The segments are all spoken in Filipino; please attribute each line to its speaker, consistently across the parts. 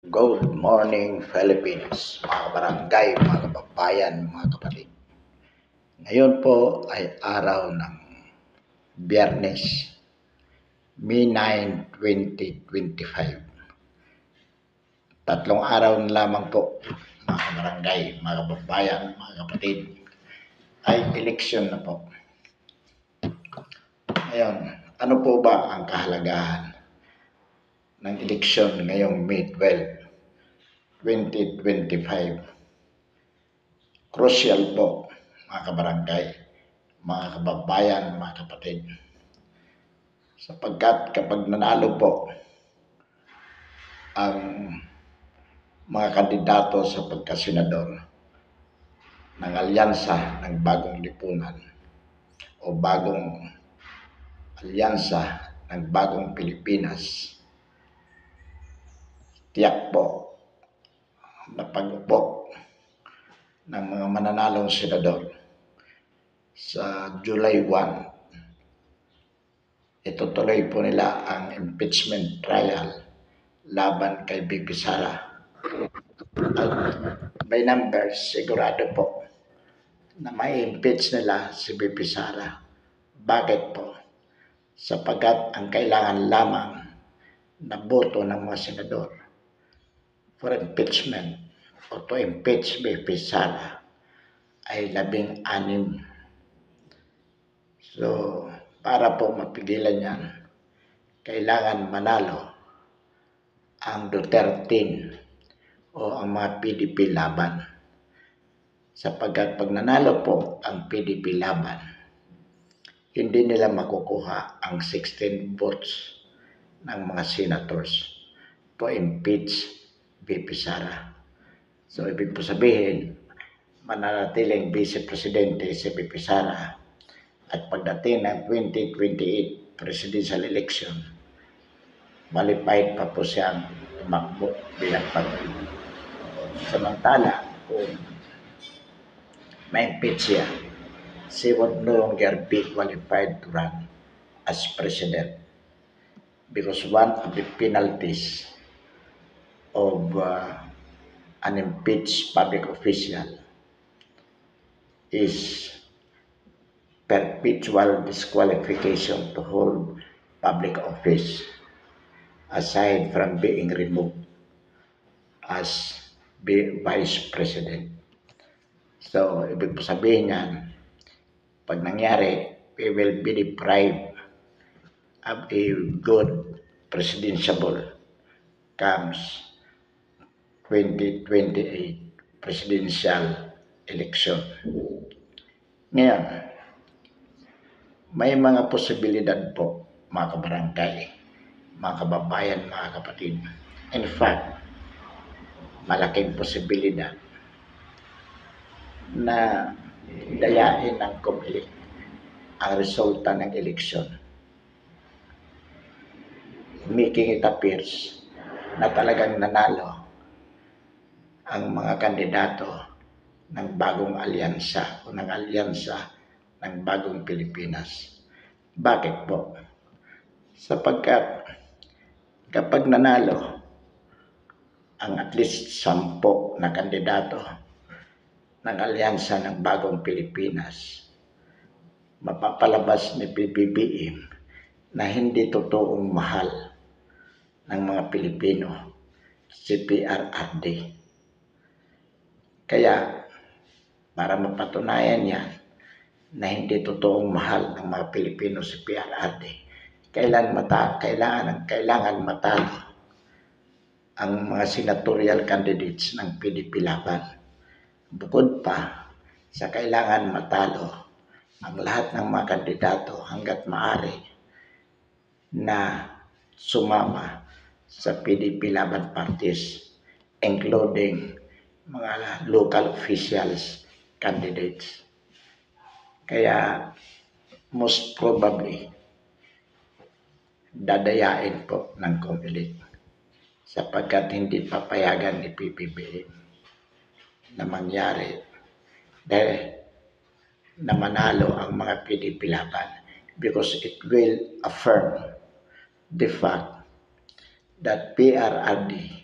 Speaker 1: Good morning, Philippines, mga kabarangay, mga kababayan, mga kapatid. Ngayon po ay araw ng Biyernes, May 9, 2025. Tatlong araw na lamang po, mga kabarangay, mga kababayan, mga kapatid, ay eleksyon na po. Ngayon, ano po ba ang kahalagahan ng eleksyon ngayong May 12, 2025? Crucial po, mga kabarangay, mga kababayan, mga kapatid. Sapagkat kapag nanalo po ang mga kandidato sa pagkasenador ng alyansa ng bagong lipunan o bagong alyansa ng bagong Pilipinas, tiyak po na pag-upo ng mga mananalong senador sa July 1, itutuloy po nila ang impeachment trial laban kay BP Sara. At by numbers, sigurado po na mai-impeach nila si BP Sara. Bakit po? Sapagkat ang kailangan lamang na boto ng mga senador for impeachment o to impeach BP Sara ay 16. So, para po mapigilan yan, kailangan manalo ang Duterte o ang mga PDP laban. Sapagkat pag nanalo po ang PDP laban, hindi nila makukuha ang 16 votes ng mga senators to impeach BP Sara. So, ibig po sabihin, mananatiling Vice Presidente si BP Sara at pagdating ng 2028 presidential election, qualified pa po siyang tumakbo bilang Pangulo. Samantala, kung ma-impeach siya, she would no longer be qualified to run as president because one of the penalties of an impeached public official is perpetual disqualification to hold public office aside from being removed as vice president. So, ibig po sabihin yan, pag nangyari, we will be deprived of a good presidential comes 2028 presidential election. Ngayon, may mga posibilidad po, mga kabarangay, mga kababayan, mga kapatid. In fact, malaking posibilidad na dayain ng COMELEC ang resulta ng eleksyon, making it appears na talagang nanalo ang mga kandidato ng bagong alyansa o ng alyansa ng bagong Pilipinas. Bakit po? Sapagkat kapag nanalo ang at least 10 na kandidato ng alyansa ng bagong Pilipinas, mapapalabas ni PBBM na hindi totoong mahal ng mga Pilipino si PRRD. Kaya, para mapatunayan yan na hindi totoong mahal ng mga Pilipino si PRRD, kailangan matalo ang mga senatorial candidates ng PDP laban. Bukod pa sa kailangan matalo ang lahat ng mga kandidato hanggat maaari na sumama sa PDP laban parties, including mga local officials candidates. Kaya most probably dadayain po ng COMELEC sapagkat hindi papayagan ni PBBM na mangyari dahil na manalo ang mga PDP laban because it will affirm the fact that PRRD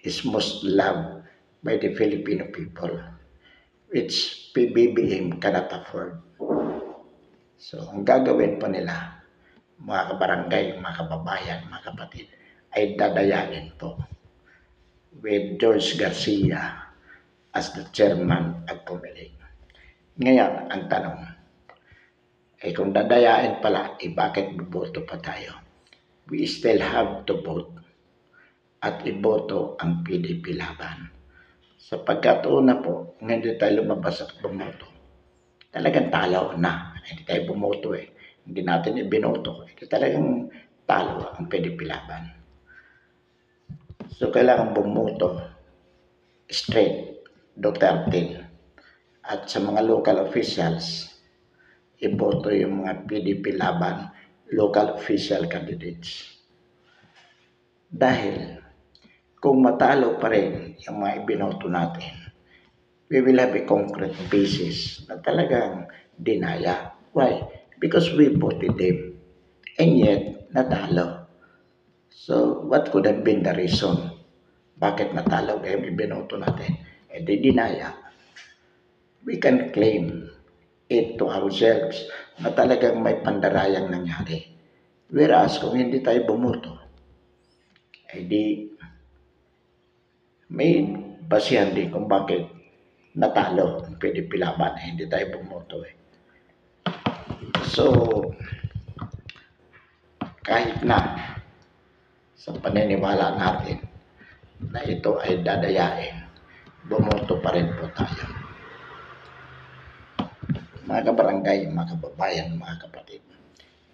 Speaker 1: is most loved by the Filipino people, which PBBM cannot afford. So, ang gagawin po nila, mga kabarangay, mga kababayan, mga kapatid, ay dadayain po with George Garcia as the chairman of Comelec. Ngayon, ang tanong, ay kung dadayain pala, bakit boboto pa tayo? We still have to vote at iboto ang PDP laban. Sapagkat una po, kung hindi tayo lumabas at bumoto, talagang talo na. Hindi tayo bumoto Hindi natin ibinoto. Talagang talo ang PDP laban. So, kailangan bumoto straight, Duterte. At sa mga local officials, iboto yung mga PDP laban, local official candidates. Dahil, kung matalo pa rin yung mga ibinoto natin, we will have a concrete basis na talagang dinaya. Why? Because we voted them. And yet, natalo. So, what could have been the reason? Bakit natalo kaya ibinoto natin? Di dinaya. We can claim it to ourselves na talagang may pandarayang nangyari. Whereas, kung hindi tayo bumoto, di may basihan din kung bakit natalo ang PDP laban hindi tayo bumoto So, kahit na sa paniniwala natin na ito ay dadayain, bumoto pa rin po tayo. Mga kabarangay, mga kababayan, mga kapatid,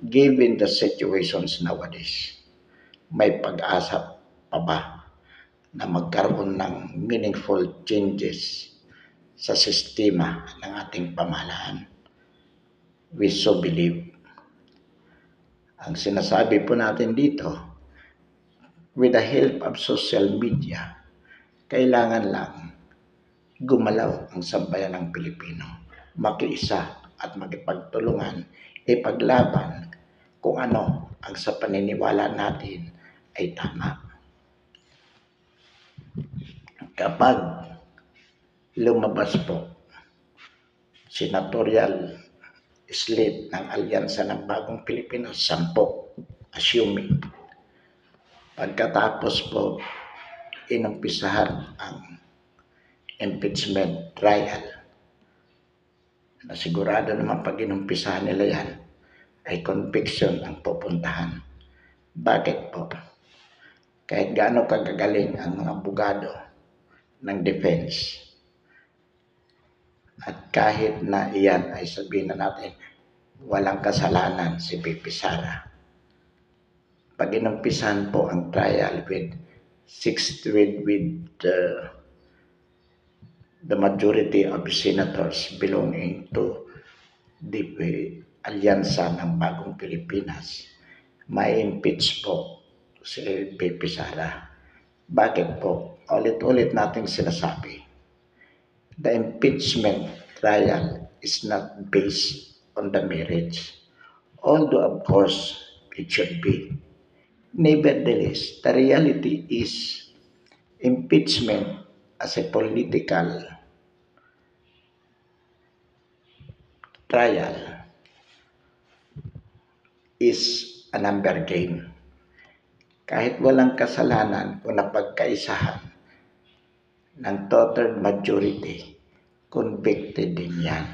Speaker 1: given the situations nowadays, may pag-asa pa ba na magkaroon ng meaningful changes sa sistema ng ating pamahalaan? We so believe. Ang sinasabi po natin dito, with the help of social media, kailangan lang gumalaw ang sambayan ng Pilipino, makiisa at magipagtulungan, ipaglaban kung ano ang sa paniniwala natin ay tama. Kapag lumabas po senatorial slate ng Alyansa ng Bagong Pilipinas, 10, assuming. Pagkatapos po, inumpisahan ang impeachment trial. Na sigurado naman pag inumpisahan nila yan, ay conviction ang pupuntahan. Bakit po? Kahit gaano kagagaling ang mga abogado ng defense, at kahit na iyan ay sabihin na natin, walang kasalanan si VP Sara. Pag inumpisan po ang trial with the majority of senators belonging to the Alyansa ng Bagong Pilipinas, may impeach po si VP Sara. Bakit po? Ulit-ulit nating sinasabi, the impeachment trial is not based on the merits, although of course it should be. Nevertheless, the reality is impeachment as a political trial is a number game. Kahit walang kasalanan kung napagkaisahan ng total majority, convicted din yan.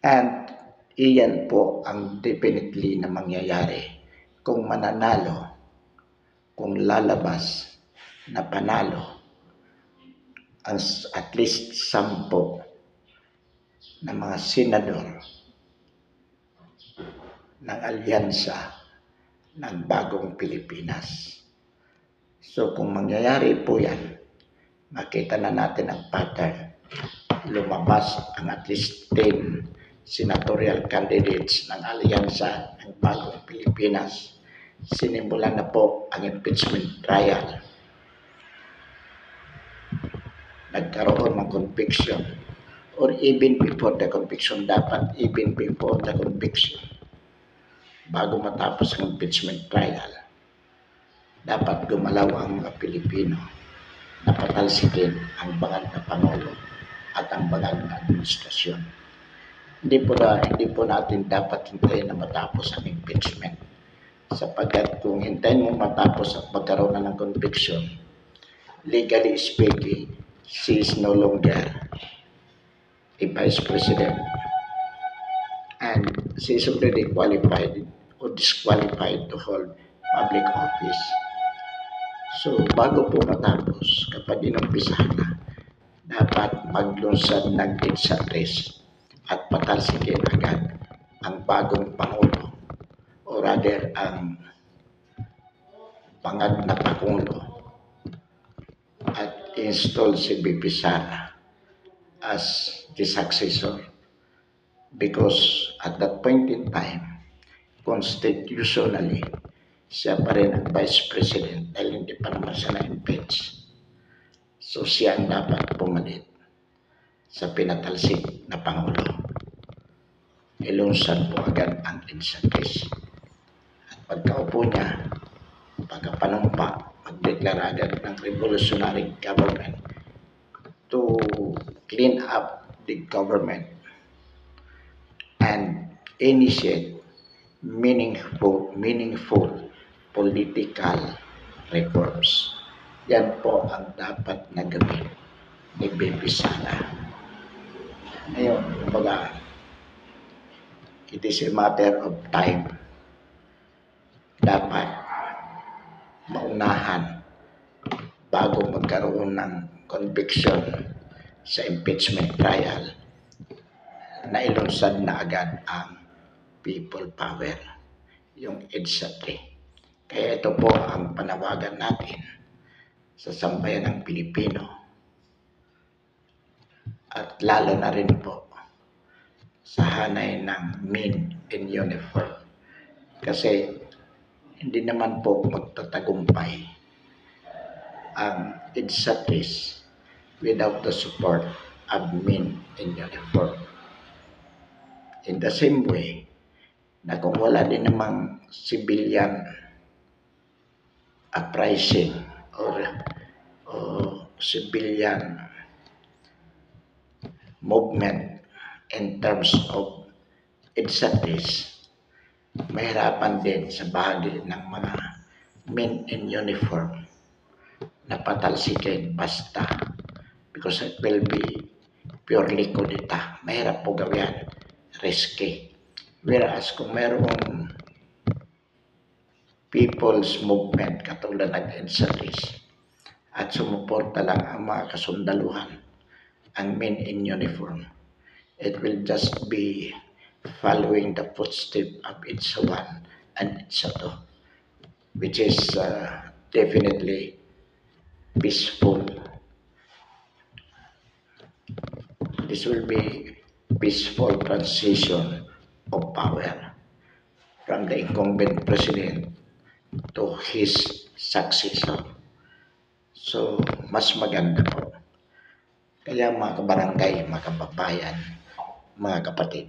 Speaker 1: And iyan po ang definitely na mangyayari kung mananalo, kung lalabas na panalo ang at least 10 na mga senador ng Alyansa ng Bagong Pilipinas. So kung mangyayari po yan, makita na natin ang pattern. Lumabas ang at least 10 senatorial candidates ng Alyansa ng Bagong Pilipinas. Sinimulan na po ang impeachment trial. Nagkaroon ng conviction, or even before the conviction, dapat even before the conviction, bago matapos ang impeachment trial, dapat gumalaw ang mga Pilipino. na patalsikin ang bangag na Pangulo at ang bangag na administrasyon. Hindi po natin dapat hintayin na matapos ang impeachment, sapagkat kung hintayin mo matapos at magkaroon na ng conviction, legally speaking, she is no longer a vice president and she is already qualified or disqualified to hold public office. So, bago po matapos, kapag inumpisahan na, dapat maglunsad ng exatres at patalsikin agad ang bagong Pangulo o rather ang bangag na Pangulo at install si BP Sara as the successor, because at that point in time, constitutionally, siya pa rin ang vice president dahil hindi pa naman siya na-impeach. So siya ang dapat pumalit sa pinatalsik na Pangulo. Ilunsad po agad ang exatres. At pagkaupo niya, pagkapanumpa, magdeklara agad ng revolutionary government to clean up the government and initiate meaningful political reforms. Yan po ang dapat na gawin ni BP Sara. Ngayon, kumbaga, it is a matter of time. Dapat maunahan bago magkaroon ng conviction sa impeachment trial na ilunsad na agad ang people power, yung exatres. Kaya ito po ang panawagan natin sa sambayan ng Pilipino at lalo na rin po sa hanay ng men in uniform. Kasi hindi naman po magtatagumpay ang exatres without the support of men in uniform. In the same way, na kung wala din namang civilian uprising or civilian movement in terms of exatres, mahirapan din sa bahagi ng mga men in uniform na patalsikin basta, because it will be purely kudeta. Mahirap po gawin, risky. Whereas kung mayroong people's movement katulad ng exatres at sumuporta lang ang mga kasundaluhan, ang men in uniform, it will just be following the footsteps of each one and each other, which is definitely peaceful. This will be peaceful transition of power from the incumbent president to his successor. So, mas maganda po. Kaya mga kabarangay, mga kababayan, mga kapatid,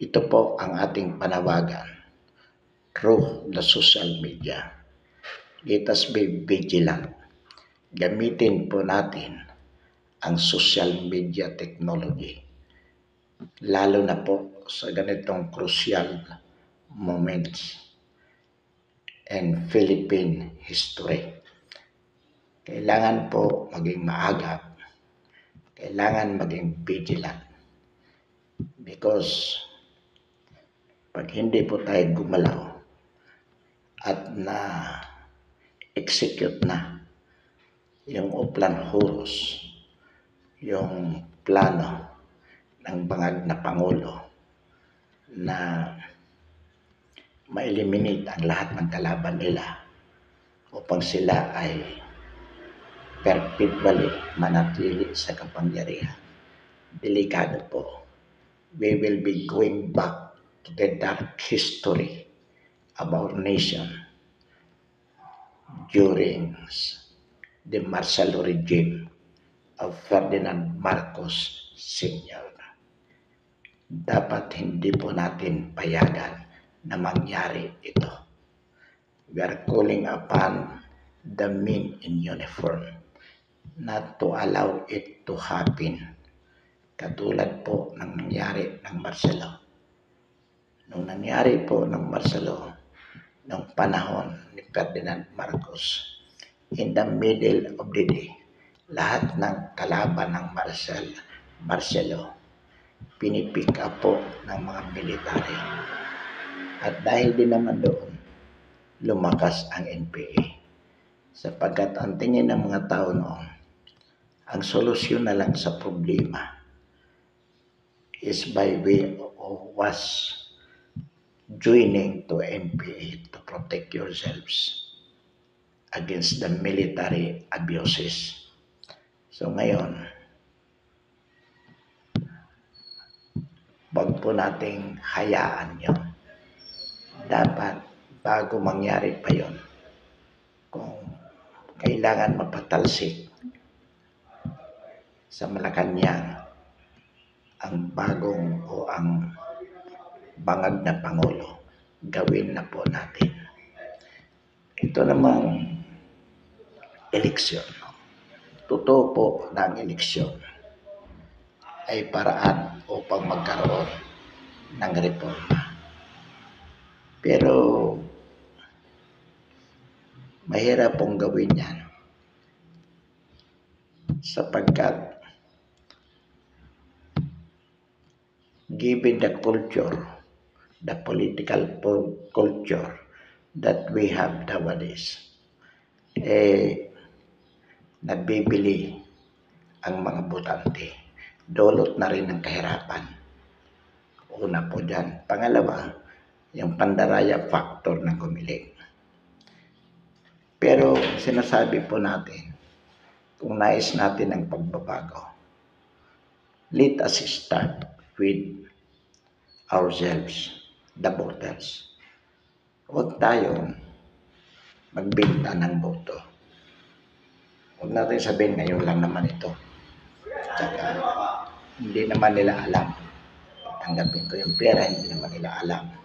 Speaker 1: ito po ang ating panawagan through the social media. Let us be vigilant. Gamitin po natin ang social media technology, lalo na po sa ganitong crucial moments in Philippine history. Kailangan po maging maagap, kailangan maging vigilant, because pag hindi po tayo gumalaw at na-execute na yung uplan huros, yung plano ng bangag na Pangulo na ma-eliminate ang lahat ng kalaban nila upang sila ay perpetually manatili sa kapangyarihan. Delikado po. We will be going back to the dark history of our nation during the martial regime of Ferdinand Marcos Sr. Dapat hindi po natin payagan na mangyari ito. We are calling upon the men in uniform not to allow it to happen. Katulad po ng nangyari ng Marcelo. Nung nangyari po ng Marcelo, nung panahon ni Ferdinand Marcos, in the middle of the day, lahat ng kalaban ng Marcelo, pinipick up po ng mga military. At dahil din naman doon, lumakas ang NPA. Sapagkat ang tingin ng mga tao noon, ang solusyon na lang sa problema is by way of was joining to NPA to protect yourselves against the military abuses. So ngayon, wag po nating hayaan yun. Dapat bago mangyari pa yun, kung kailangan mapatalsik sa Malacanang ang bagong o ang bangag na Pangulo, gawin na po natin. Ito namang eleksyon. Totoo po na ang eleksyon ay paraan upang magkaroon ng reforma. Pero mahirap pong gawin yan sapagkat given the culture, the political culture that we have nowadays, nabibili ang mga botante. Dulot na rin ng kahirapan. Una po dyan. Pangalawa, yung pandaraya factor ng kumilig. Pero sinasabi po natin, kung nais natin ang pagbabago, let us start with ourselves, the voters. Huwag tayong magbenta ng boto. Huwag natin sabihin ngayon lang naman ito. Tsaka, hindi naman nila alam. Tanggapin ko yung pera, hindi naman nila alam